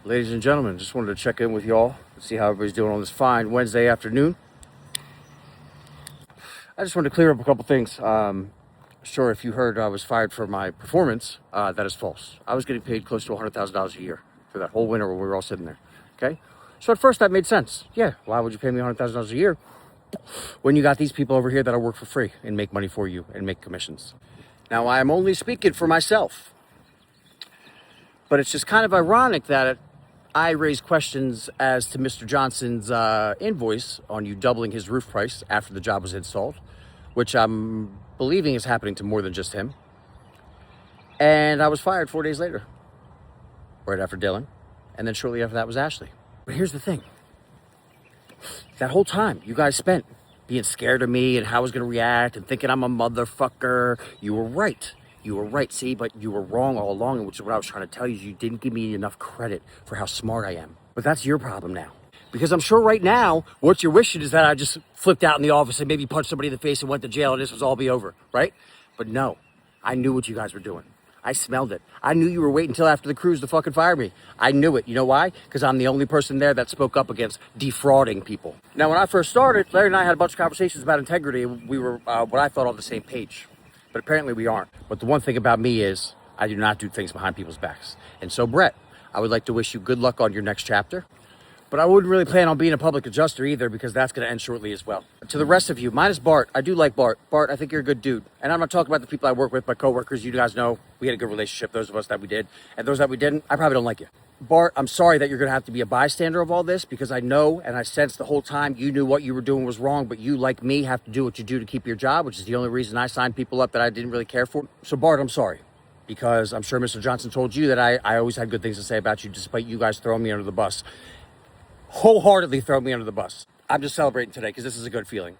Ladies and gentlemen, just wanted to check in with y'all, see how everybody's doing on this fine Wednesday afternoon. I just wanted to clear up a couple things. Sure, if you heard I was fired for my performance, that is false. I was getting paid close to $100,000 a year for that whole winter when we were all sitting there, okay? So at first that made sense. Yeah, why would you pay me $100,000 a year when you got these people over here that'll work for free and make money for you and make commissions? Now, I am only speaking for myself, but it's just kind of ironic that I raised questions as to Mr. Johnson's invoice on you doubling his roof price after the job was installed, which I'm believing is happening to more than just him. And I was fired 4 days later, right after Dylan, and then shortly after that was Ashley. But here's the thing. That whole time you guys spent being scared of me and how I was going to react and thinking I'm a motherfucker, you were right. You were right, see, but you were wrong all along, which is what I was trying to tell you. You didn't give me enough credit for how smart I am. But that's your problem now. Because I'm sure right now, what you're wishing is that I just flipped out in the office and maybe punched somebody in the face and went to jail and this was all be over, right? But no, I knew what you guys were doing. I smelled it. I knew you were waiting until after the cruise to fucking fire me. I knew it. You know why? Because I'm the only person there that spoke up against defrauding people. Now, when I first started, Larry and I had a bunch of conversations about integrity. We were, what I thought, on the same page. But apparently we aren't. But the one thing about me is I do not do things behind people's backs. And so, Brett, I would like to wish you good luck on your next chapter. But I wouldn't really plan on being a public adjuster either, because that's going to end shortly as well. To the rest of you, minus Bart, I do like Bart. Bart, I think you're a good dude. And I'm not talking about the people I work with, my coworkers. You guys know we had a good relationship, those of us that we did. And those that we didn't, I probably don't like you. Bart, I'm sorry that you're going to have to be a bystander of all this, because I know and I sensed the whole time you knew what you were doing was wrong, but you, like me, have to do what you do to keep your job, which is the only reason I signed people up that I didn't really care for. So Bart, I'm sorry, because I'm sure Mr. Johnson told you that I always had good things to say about you, despite you guys throwing me under the bus. Wholeheartedly throw me under the bus. I'm just celebrating today because this is a good feeling.